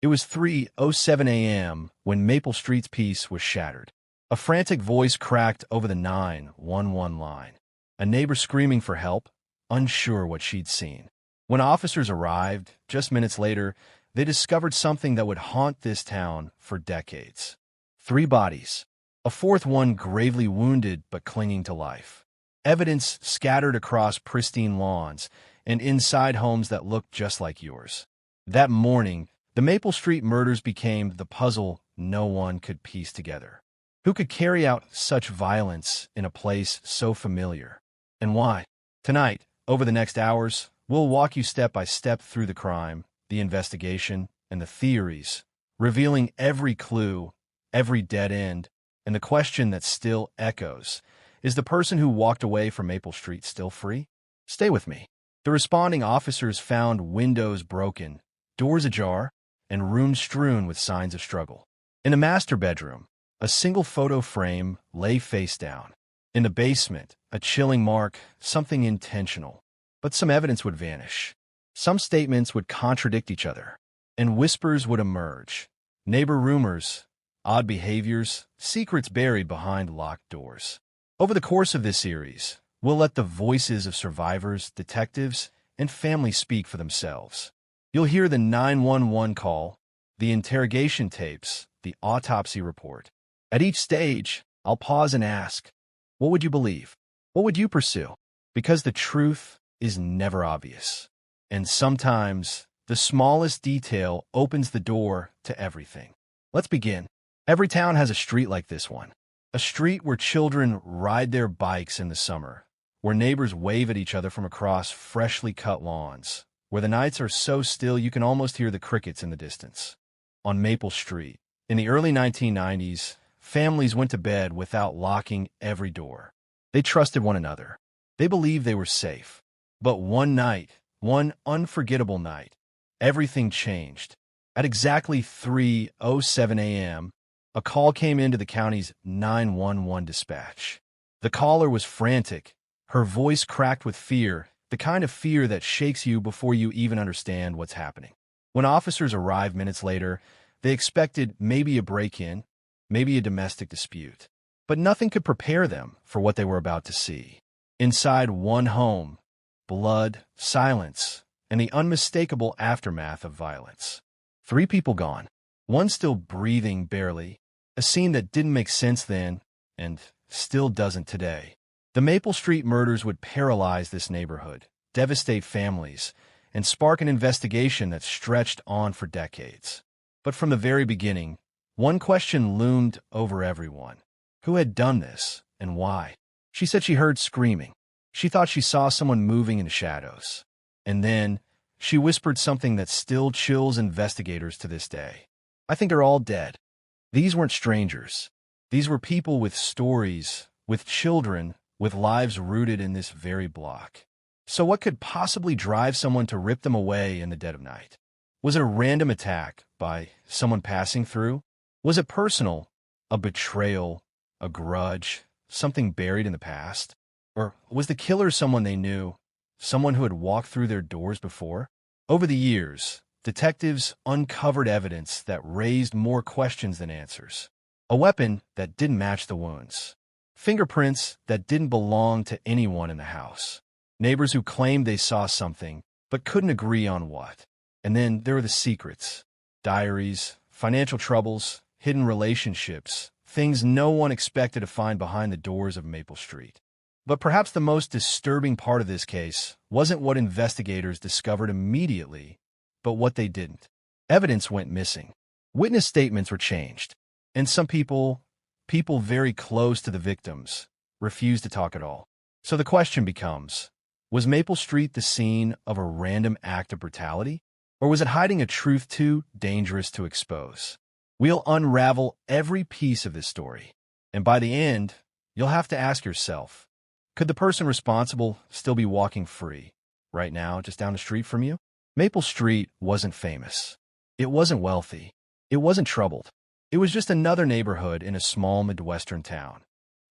It was 3:07 a.m. when Maple Street's peace was shattered. A frantic voice cracked over the 911 line. A neighbor screaming for help, unsure what she'd seen. When officers arrived, just minutes later, they discovered something that would haunt this town for decades. 3 bodies. A fourth one gravely wounded but clinging to life. Evidence scattered across pristine lawns and inside homes that looked just like yours. That morning, the Maple Street murders became the puzzle no one could piece together. Who could carry out such violence in a place so familiar? And why? Tonight, over the next hours, we'll walk you step by step through the crime, the investigation, and the theories, revealing every clue, every dead end, and the question that still echoes. Is the person who walked away from Maple Street still free? Stay with me. The responding officers found windows broken, doors ajar, and rooms strewn with signs of struggle. In the master bedroom, a single photo frame lay face down. In the basement, a chilling mark, something intentional. But some evidence would vanish. Some statements would contradict each other, and whispers would emerge. Neighbor rumors, odd behaviors, secrets buried behind locked doors. Over the course of this series, we'll let the voices of survivors, detectives, and families speak for themselves. You'll hear the 911 call, the interrogation tapes, the autopsy report. At each stage, I'll pause and ask, what would you believe? What would you pursue? Because the truth is never obvious. And sometimes, the smallest detail opens the door to everything. Let's begin. Every town has a street like this one. A street where children ride their bikes in the summer, where neighbors wave at each other from across freshly cut lawns, where the nights are so still you can almost hear the crickets in the distance. On Maple Street, in the early 1990s, families went to bed without locking every door. They trusted one another. They believed they were safe. But one night, one unforgettable night, everything changed. At exactly 3:07 a.m., a call came into the county's 911 dispatch. The caller was frantic, her voice cracked with fear, the kind of fear that shakes you before you even understand what's happening. When officers arrived minutes later, they expected maybe a break-in, maybe a domestic dispute. But nothing could prepare them for what they were about to see. Inside one home, blood, silence, and the unmistakable aftermath of violence. 3 people gone, one still breathing barely, a scene that didn't make sense then and still doesn't today. The Maple Street murders would paralyze this neighborhood, devastate families, and spark an investigation that stretched on for decades. But from the very beginning, one question loomed over everyone. Who had done this, and why? She said she heard screaming. She thought she saw someone moving in the shadows. And then, she whispered something that still chills investigators to this day. I think they're all dead. These weren't strangers. These were people with stories, with children, with lives rooted in this very block. So what could possibly drive someone to rip them away in the dead of night? Was it a random attack by someone passing through? Was it personal, a betrayal, a grudge, something buried in the past? Or was the killer someone they knew, someone who had walked through their doors before? Over the years, detectives uncovered evidence that raised more questions than answers. A weapon that didn't match the wounds. Fingerprints that didn't belong to anyone in the house. Neighbors who claimed they saw something, but couldn't agree on what. And then there were the secrets. Diaries, financial troubles, hidden relationships, things no one expected to find behind the doors of Maple Street. But perhaps the most disturbing part of this case wasn't what investigators discovered immediately, but what they didn't. Evidence went missing. Witness statements were changed. And some people very close to the victims, refused to talk at all. So the question becomes, was Maple Street the scene of a random act of brutality? Or was it hiding a truth too dangerous to expose? We'll unravel every piece of this story. And by the end, you'll have to ask yourself, could the person responsible still be walking free, right now, just down the street from you? Maple Street wasn't famous. It wasn't wealthy. It wasn't troubled. It was just another neighborhood in a small Midwestern town.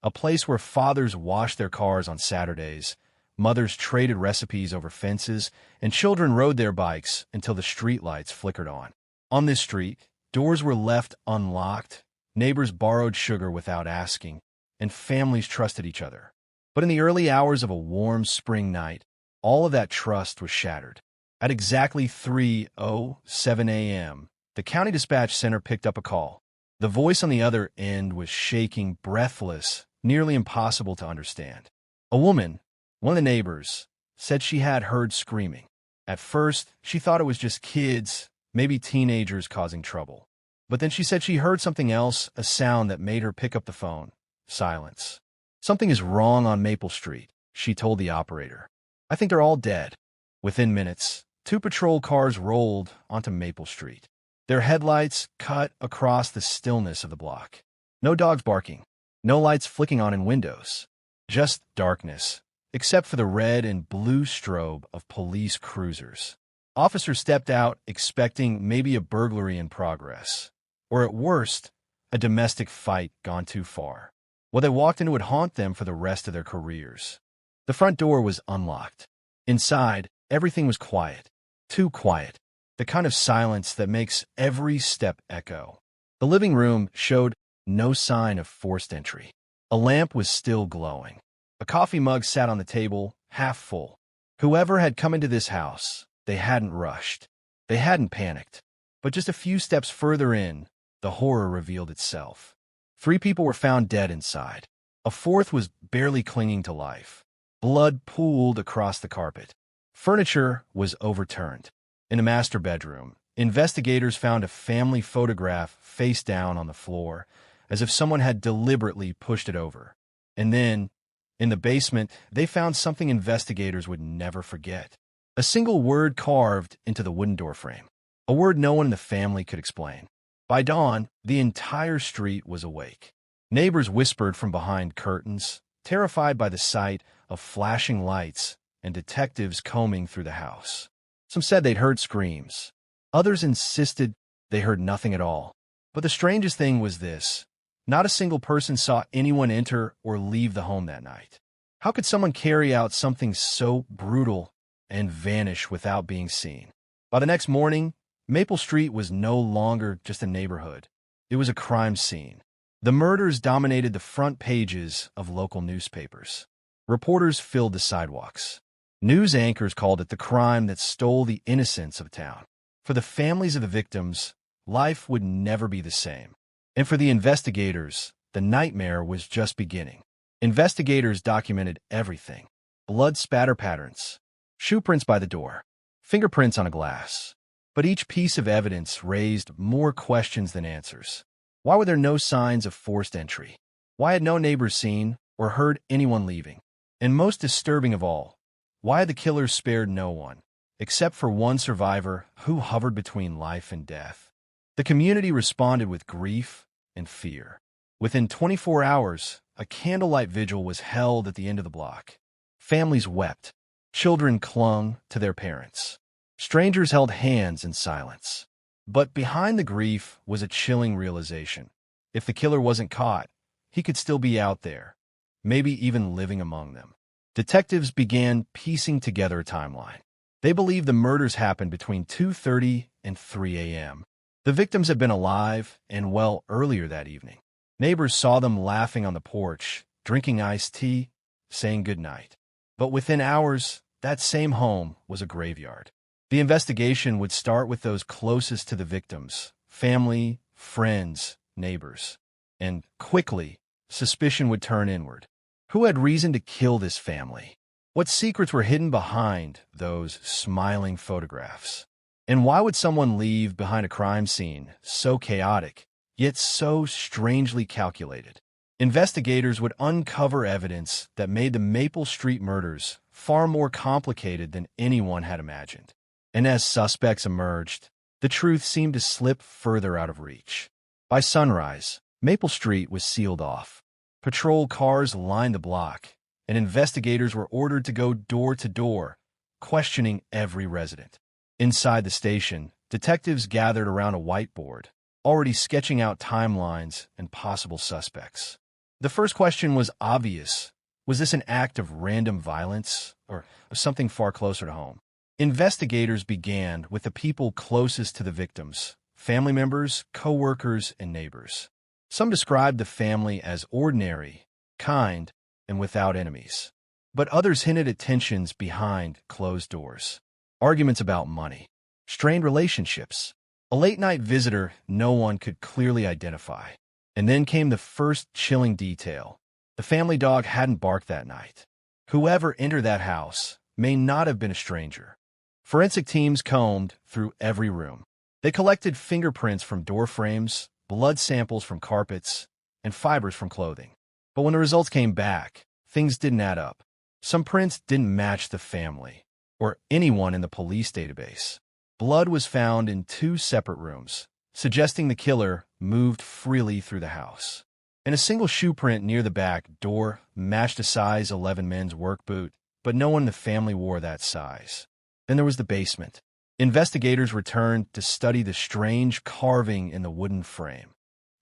A place where fathers washed their cars on Saturdays, mothers traded recipes over fences, and children rode their bikes until the streetlights flickered on. On this street, doors were left unlocked, neighbors borrowed sugar without asking, and families trusted each other. But in the early hours of a warm spring night, all of that trust was shattered. At exactly 3:07 a.m., the county dispatch center picked up a call. The voice on the other end was shaking, breathless, nearly impossible to understand. A woman, one of the neighbors, said she had heard screaming. At first, she thought it was just kids, maybe teenagers causing trouble. But then she said she heard something else, a sound that made her pick up the phone. Silence. "Something is wrong on Maple Street," she told the operator. "I think they're all dead." Within minutes, 2 patrol cars rolled onto Maple Street. Their headlights cut across the stillness of the block. No dogs barking, no lights flicking on in windows, just darkness, except for the red and blue strobe of police cruisers. Officers stepped out expecting maybe a burglary in progress, or at worst, a domestic fight gone too far. What they walked into would haunt them for the rest of their careers. The front door was unlocked. Inside, everything was quiet. Too quiet. The kind of silence that makes every step echo. The living room showed no sign of forced entry. A lamp was still glowing. A coffee mug sat on the table, half full. Whoever had come into this house, they hadn't rushed. They hadn't panicked. But just a few steps further in, the horror revealed itself. 3 people were found dead inside. A 4th was barely clinging to life. Blood pooled across the carpet. Furniture was overturned. In a master bedroom, investigators found a family photograph face down on the floor, as if someone had deliberately pushed it over. And then, in the basement, they found something investigators would never forget. A single word carved into the wooden doorframe. A word no one in the family could explain. By dawn, the entire street was awake. Neighbors whispered from behind curtains, terrified by the sight of flashing lights and detectives combing through the house. Some said they'd heard screams. Others insisted they heard nothing at all. But the strangest thing was this. Not a single person saw anyone enter or leave the home that night. How could someone carry out something so brutal and vanish without being seen? By the next morning, Maple Street was no longer just a neighborhood. It was a crime scene. The murders dominated the front pages of local newspapers. Reporters filled the sidewalks. News anchors called it the crime that stole the innocence of town. For the families of the victims, life would never be the same. And for the investigators, the nightmare was just beginning. Investigators documented everything. Blood spatter patterns, shoe prints by the door, fingerprints on a glass. But each piece of evidence raised more questions than answers. Why were there no signs of forced entry? Why had no neighbors seen or heard anyone leaving? And most disturbing of all, why had the killers spared no one, except for one survivor who hovered between life and death? The community responded with grief and fear. Within 24 hours, a candlelight vigil was held at the end of the block. Families wept. Children clung to their parents. Strangers held hands in silence. But behind the grief was a chilling realization. If the killer wasn't caught, he could still be out there, maybe even living among them. Detectives began piecing together a timeline. They believed the murders happened between 2:30 and 3 a.m. The victims had been alive and well earlier that evening. Neighbors saw them laughing on the porch, drinking iced tea, saying goodnight. But within hours, that same home was a graveyard. The investigation would start with those closest to the victims, family, friends, neighbors. And quickly, suspicion would turn inward. Who had reason to kill this family? What secrets were hidden behind those smiling photographs? And why would someone leave behind a crime scene so chaotic, yet so strangely calculated? Investigators would uncover evidence that made the Maple Street murders far more complicated than anyone had imagined. And as suspects emerged, the truth seemed to slip further out of reach. By sunrise, Maple Street was sealed off. Patrol cars lined the block, and investigators were ordered to go door to door, questioning every resident. Inside the station, detectives gathered around a whiteboard, already sketching out timelines and possible suspects. The first question was obvious. Was this an act of random violence, or something far closer to home? Investigators began with the people closest to the victims, family members, co-workers, and neighbors. Some described the family as ordinary, kind, and without enemies. But others hinted at tensions behind closed doors. Arguments about money, strained relationships, a late-night visitor no one could clearly identify. And then came the first chilling detail. The family dog hadn't barked that night. Whoever entered that house may not have been a stranger. Forensic teams combed through every room. They collected fingerprints from door frames, blood samples from carpets, and fibers from clothing. But when the results came back, things didn't add up. Some prints didn't match the family or anyone in the police database. Blood was found in 2 separate rooms, suggesting the killer moved freely through the house. And a single shoe print near the back door matched a size 11 men's work boot, but no one in the family wore that size. Then there was the basement. Investigators returned to study the strange carving in the wooden frame.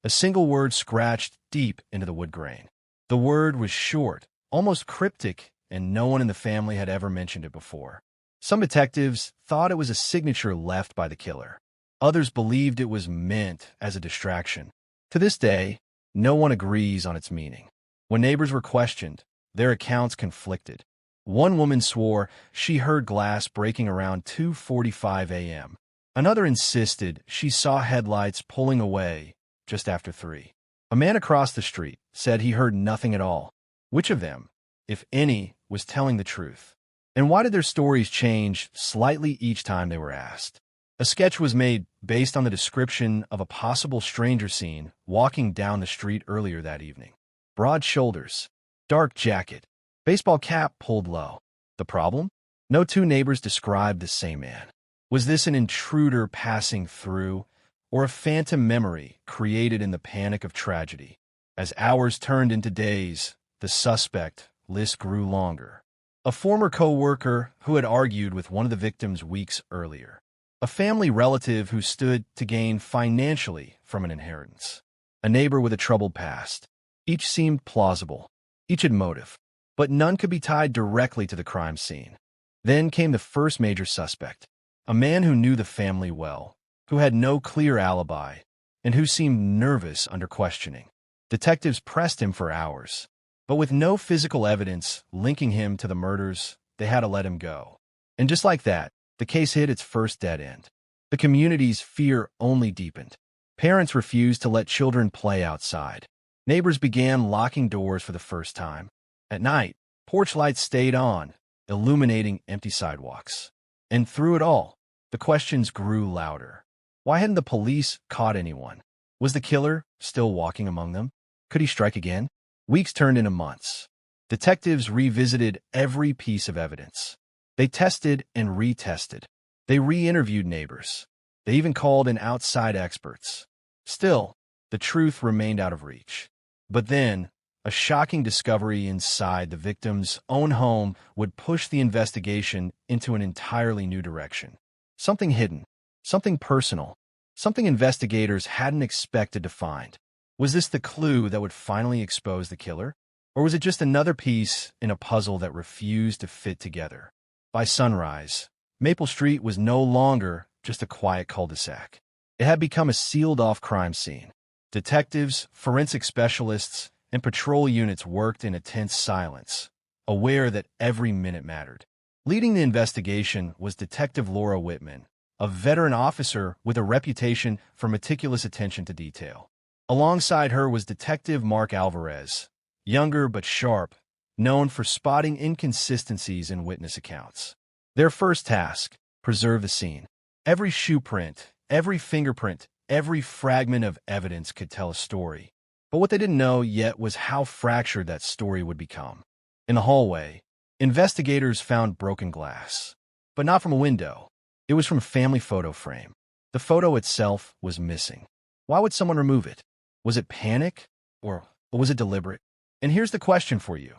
A single word scratched deep into the wood grain. The word was short, almost cryptic, and no one in the family had ever mentioned it before. Some detectives thought it was a signature left by the killer. Others believed it was meant as a distraction. To this day, no one agrees on its meaning. When neighbors were questioned, their accounts conflicted. One woman swore she heard glass breaking around 2:45 a.m. Another insisted she saw headlights pulling away just after 3. A man across the street said he heard nothing at all. Which of them, if any, was telling the truth? And why did their stories change slightly each time they were asked? A sketch was made based on the description of a possible stranger seen walking down the street earlier that evening. Broad shoulders, dark jacket, baseball cap pulled low. The problem? No 2 neighbors described the same man. Was this an intruder passing through, or a phantom memory created in the panic of tragedy? As hours turned into days, the suspect list grew longer. A former co-worker who had argued with one of the victims weeks earlier. A family relative who stood to gain financially from an inheritance. A neighbor with a troubled past. Each seemed plausible. Each had motive. But none could be tied directly to the crime scene. Then came the first major suspect. A man who knew the family well, who had no clear alibi, and who seemed nervous under questioning. Detectives pressed him for hours. But with no physical evidence linking him to the murders, they had to let him go. And just like that, the case hit its first dead end. The community's fear only deepened. Parents refused to let children play outside. Neighbors began locking doors for the first time. At night, porch lights stayed on, illuminating empty sidewalks. And through it all, the questions grew louder. Why hadn't the police caught anyone? Was the killer still walking among them? Could he strike again? Weeks turned into months. Detectives revisited every piece of evidence. They tested and retested. They re-interviewed neighbors. They even called in outside experts. Still, the truth remained out of reach. But then, a shocking discovery inside the victim's own home would push the investigation into an entirely new direction. Something hidden, something personal, something investigators hadn't expected to find. Was this the clue that would finally expose the killer? Or was it just another piece in a puzzle that refused to fit together? By sunrise, Maple Street was no longer just a quiet cul-de-sac. It had become a sealed-off crime scene. Detectives, forensic specialists, and patrol units worked in a tense silence, aware that every minute mattered. Leading the investigation was Detective Laura Whitman, a veteran officer with a reputation for meticulous attention to detail. Alongside her was Detective Mark Alvarez, younger but sharp, known for spotting inconsistencies in witness accounts. Their first task, preserve the scene. Every shoe print, every fingerprint, every fragment of evidence could tell a story. But what they didn't know yet was how fractured that story would become. In the hallway, investigators found broken glass. But not from a window. It was from a family photo frame. The photo itself was missing. Why would someone remove it? Was it panic? Or was it deliberate? And here's the question for you.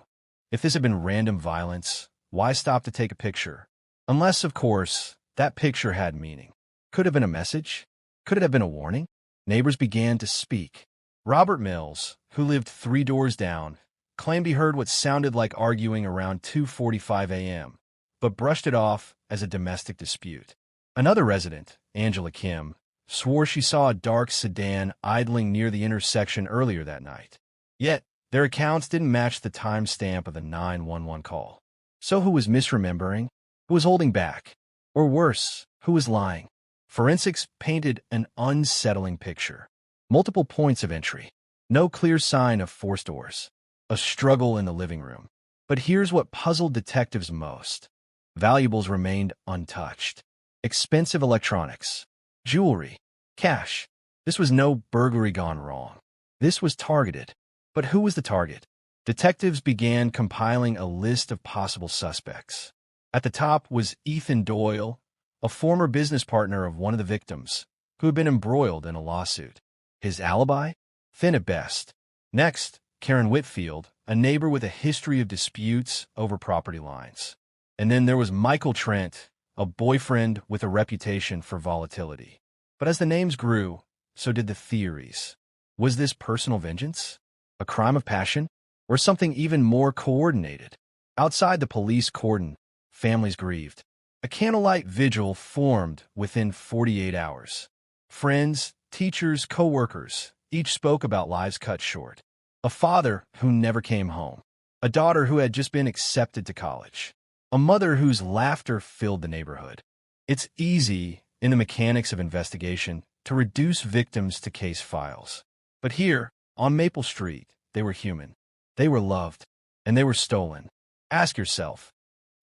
If this had been random violence, why stop to take a picture? Unless, of course, that picture had meaning. Could it have been a message? Could it have been a warning? Neighbors began to speak. Robert Mills, who lived 3 doors down, claimed he heard what sounded like arguing around 2:45 a.m., but brushed it off as a domestic dispute. Another resident, Angela Kim, swore she saw a dark sedan idling near the intersection earlier that night. Yet, their accounts didn't match the timestamp of the 911 call. So who was misremembering? Who was holding back? Or worse, who was lying? Forensics painted an unsettling picture. Multiple points of entry. No clear sign of forced doors. A struggle in the living room. But here's what puzzled detectives most. Valuables remained untouched. Expensive electronics. Jewelry. Cash. This was no burglary gone wrong. This was targeted. But who was the target? Detectives began compiling a list of possible suspects. At the top was Ethan Doyle, a former business partner of one of the victims, who had been embroiled in a lawsuit. His alibi? Thin at best. Next, Karen Whitfield, a neighbor with a history of disputes over property lines. And then there was Michael Trent, a boyfriend with a reputation for volatility. But as the names grew, so did the theories. Was this personal vengeance? A crime of passion? Or something even more coordinated? Outside the police cordon, families grieved. A candlelight vigil formed within 48 hours. Friends, teachers, co-workers, each spoke about lives cut short. A father who never came home. A daughter who had just been accepted to college. A mother whose laughter filled the neighborhood. It's easy, in the mechanics of investigation, to reduce victims to case files. But here, on Maple Street, they were human. They were loved. And they were stolen. Ask yourself,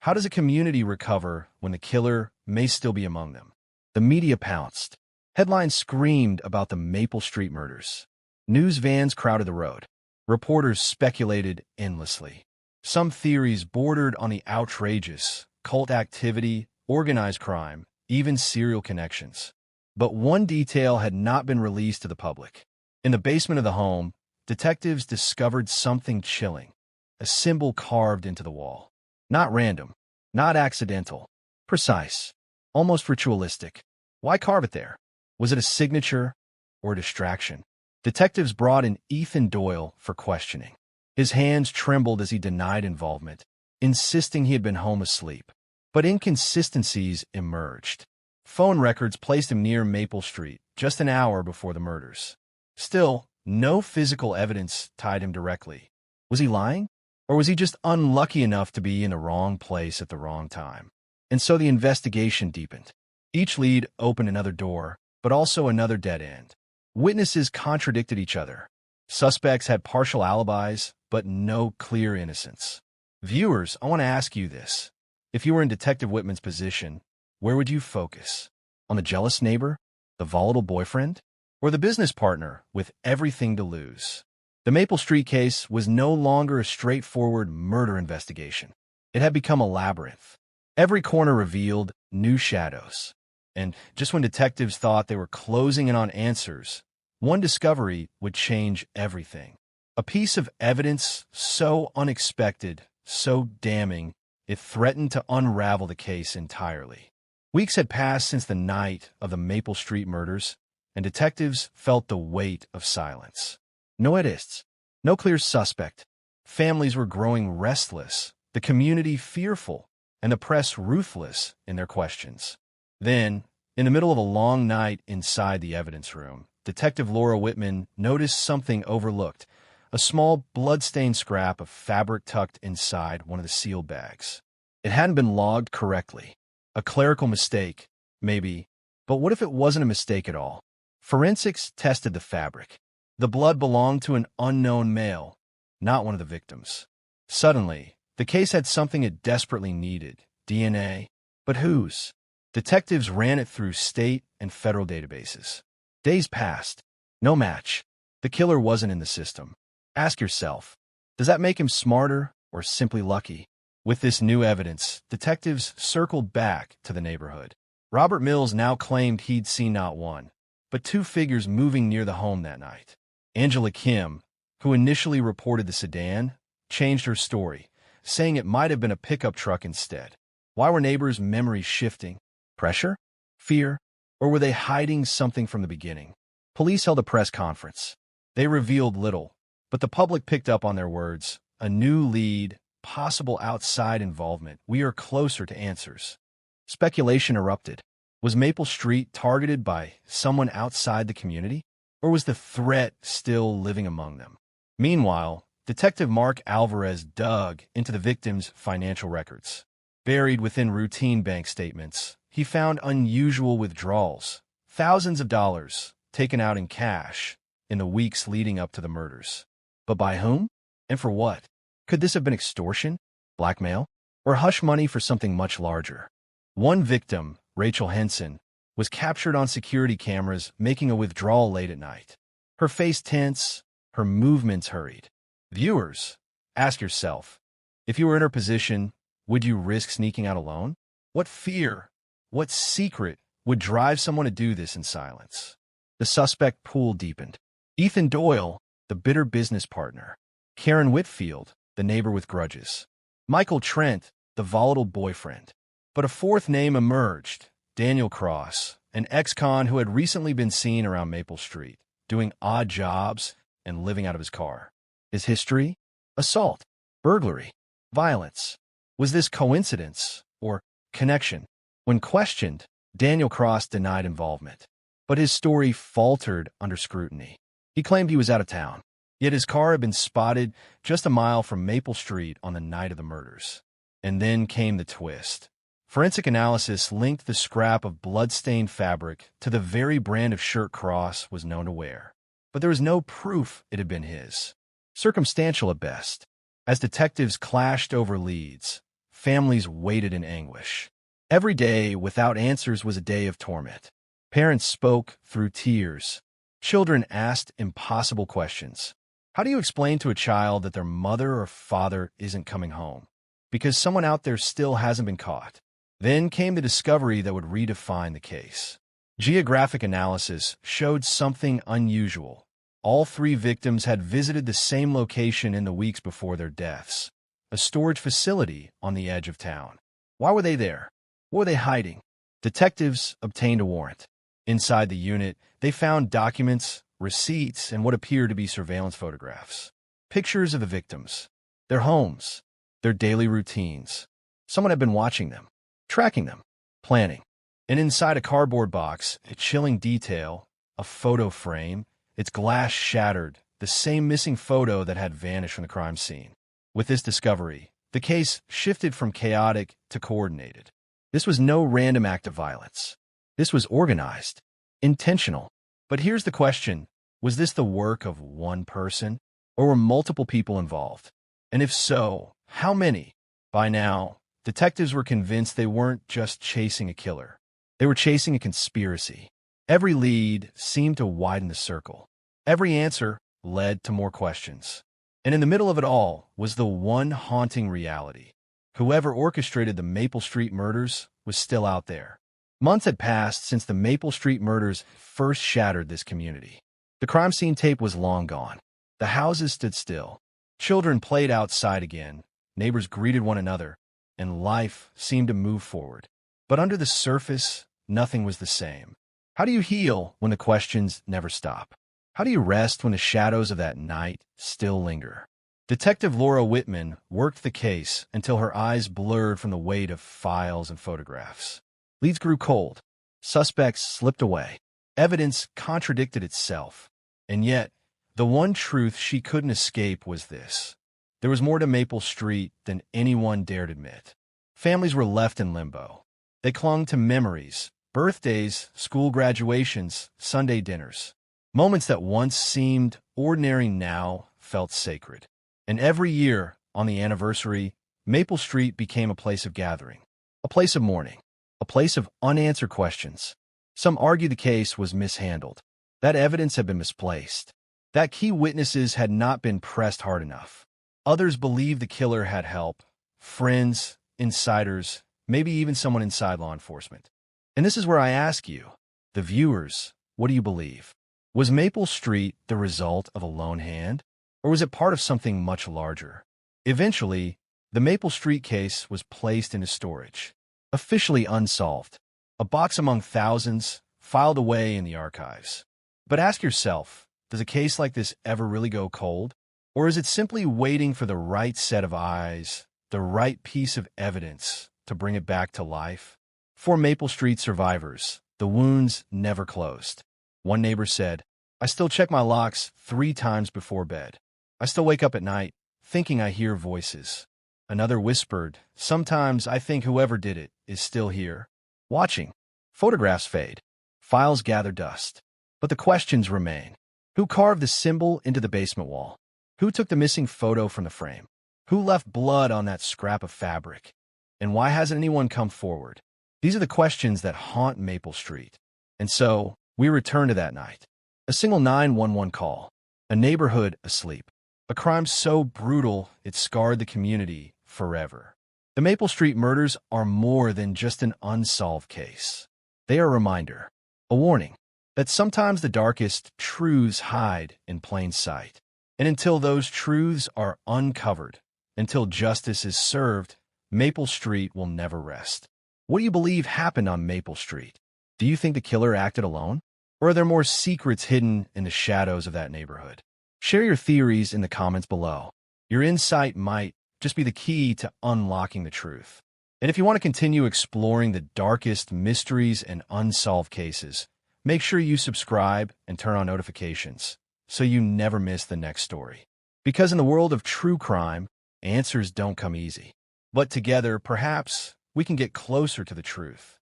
how does a community recover when the killer may still be among them? The media pounced. Headlines screamed about the Maple Street murders. News vans crowded the road. Reporters speculated endlessly. Some theories bordered on the outrageous, cult activity, organized crime, even serial connections. But one detail had not been released to the public. In the basement of the home, detectives discovered something chilling. A symbol carved into the wall. Not random, not accidental, precise, almost ritualistic. Why carve it there? Was it a signature or a distraction? Detectives brought in Ethan Doyle for questioning. His hands trembled as he denied involvement, insisting he had been home asleep. But inconsistencies emerged. Phone records placed him near Maple Street, just an hour before the murders. Still, no physical evidence tied him directly. Was he lying? Or was he just unlucky enough to be in the wrong place at the wrong time? And so the investigation deepened. Each lead opened another door, but also another dead end. Witnesses contradicted each other. Suspects had partial alibis, but no clear innocence. Viewers, I want to ask you this. If you were in Detective Whitman's position, where would you focus? On the jealous neighbor? The volatile boyfriend? Or the business partner with everything to lose? The Maple Street case was no longer a straightforward murder investigation. It had become a labyrinth. Every corner revealed new shadows. And just when detectives thought they were closing in on answers, one discovery would change everything. A piece of evidence so unexpected, so damning, it threatened to unravel the case entirely. Weeks had passed since the night of the Maple Street murders, and detectives felt the weight of silence. No arrests, no clear suspect. Families were growing restless, the community fearful, and the press ruthless in their questions. Then, in the middle of a long night inside the evidence room, Detective Laura Whitman noticed something overlooked, a small blood-stained scrap of fabric tucked inside one of the sealed bags. It hadn't been logged correctly. A clerical mistake, maybe, but what if it wasn't a mistake at all? Forensics tested the fabric. The blood belonged to an unknown male, not one of the victims. Suddenly, the case had something it desperately needed, DNA. But whose? Detectives ran it through state and federal databases. Days passed. No match. The killer wasn't in the system. Ask yourself, does that make him smarter or simply lucky? With this new evidence, detectives circled back to the neighborhood. Robert Mills now claimed he'd seen not one, but two figures moving near the home that night. Angela Kim, who initially reported the sedan, changed her story, saying it might have been a pickup truck instead. Why were neighbors' memories shifting? Pressure? Fear? Or were they hiding something from the beginning? Police held a press conference. They revealed little, but the public picked up on their words. A new lead, possible outside involvement. We are closer to answers. Speculation erupted. Was Maple Street targeted by someone outside the community, or was the threat still living among them? Meanwhile, Detective Mark Alvarez dug into the victim's financial records. Buried within routine bank statements, he found unusual withdrawals, thousands of dollars taken out in cash in the weeks leading up to the murders. But by whom? And for what? Could this have been extortion, blackmail, or hush money for something much larger? One victim, Rachel Henson, was captured on security cameras making a withdrawal late at night. Her face tense, her movements hurried. Viewers, ask yourself, if you were in her position, would you risk sneaking out alone? What fear, what secret would drive someone to do this in silence? The suspect pool deepened. Ethan Doyle, the bitter business partner. Karen Whitfield, the neighbor with grudges. Michael Trent, the volatile boyfriend. But a fourth name emerged, Daniel Cross, an ex-con who had recently been seen around Maple Street, doing odd jobs and living out of his car. His history? Assault, burglary, violence. Was this coincidence or connection? When questioned, Daniel Cross denied involvement. But his story faltered under scrutiny. He claimed he was out of town, yet his car had been spotted just a mile from Maple Street on the night of the murders. And then came the twist. Forensic analysis linked the scrap of blood-stained fabric to the very brand of shirt Cross was known to wear. But there was no proof it had been his. Circumstantial at best. As detectives clashed over leads, families waited in anguish. Every day without answers was a day of torment. Parents spoke through tears. Children asked impossible questions. How do you explain to a child that their mother or father isn't coming home? Because someone out there still hasn't been caught. Then came the discovery that would redefine the case. Geographic analysis showed something unusual. All three victims had visited the same location in the weeks before their deaths, a storage facility on the edge of town. Why were they there? What were they hiding? Detectives obtained a warrant. Inside the unit, they found documents, receipts, and what appeared to be surveillance photographs. Pictures of the victims, their homes, their daily routines. Someone had been watching them, tracking them, planning. And inside a cardboard box, a chilling detail, a photo frame, its glass shattered, the same missing photo that had vanished from the crime scene. With this discovery, the case shifted from chaotic to coordinated. This was no random act of violence. This was organized, intentional. But here's the question. Was this the work of one person, or were multiple people involved? And if so, how many? By now, detectives were convinced they weren't just chasing a killer. They were chasing a conspiracy. Every lead seemed to widen the circle. Every answer led to more questions. And in the middle of it all was the one haunting reality. Whoever orchestrated the Maple Street murders was still out there. Months had passed since the Maple Street murders first shattered this community. The crime scene tape was long gone. The houses stood still. Children played outside again. Neighbors greeted one another, and life seemed to move forward. But under the surface, nothing was the same. How do you heal when the questions never stop? How do you rest when the shadows of that night still linger? Detective Laura Whitman worked the case until her eyes blurred from the weight of files and photographs. Leads grew cold. Suspects slipped away. Evidence contradicted itself. And yet, the one truth she couldn't escape was this. There was more to Maple Street than anyone dared admit. Families were left in limbo. They clung to memories, birthdays, school graduations, Sunday dinners. Moments that once seemed ordinary now felt sacred. And every year, on the anniversary, Maple Street became a place of gathering, a place of mourning, a place of unanswered questions. Some argue the case was mishandled, that evidence had been misplaced, that key witnesses had not been pressed hard enough. Others believe the killer had help, friends, insiders, maybe even someone inside law enforcement. And this is where I ask you, the viewers, what do you believe? Was Maple Street the result of a lone hand, or was it part of something much larger? Eventually, the Maple Street case was placed into storage, officially unsolved, a box among thousands, filed away in the archives. But ask yourself, does a case like this ever really go cold? Or is it simply waiting for the right set of eyes, the right piece of evidence to bring it back to life? For Maple Street survivors, the wounds never closed. One neighbor said, "I still check my locks 3 times before bed. I still wake up at night, thinking I hear voices." Another whispered, "Sometimes I think whoever did it is still here, watching." Photographs fade. Files gather dust. But the questions remain. Who carved the symbol into the basement wall? Who took the missing photo from the frame? Who left blood on that scrap of fabric? And why hasn't anyone come forward? These are the questions that haunt Maple Street. And so, we return to that night. A single 911 call. A neighborhood asleep. A crime so brutal it scarred the community forever. The Maple Street murders are more than just an unsolved case. They are a reminder, a warning, that sometimes the darkest truths hide in plain sight. And until those truths are uncovered, until justice is served, Maple Street will never rest. What do you believe happened on Maple Street? Do you think the killer acted alone? Or are there more secrets hidden in the shadows of that neighborhood? Share your theories in the comments below. Your insight might just be the key to unlocking the truth. And if you want to continue exploring the darkest mysteries and unsolved cases, make sure you subscribe and turn on notifications so you never miss the next story. Because in the world of true crime, answers don't come easy. But together, perhaps, we can get closer to the truth.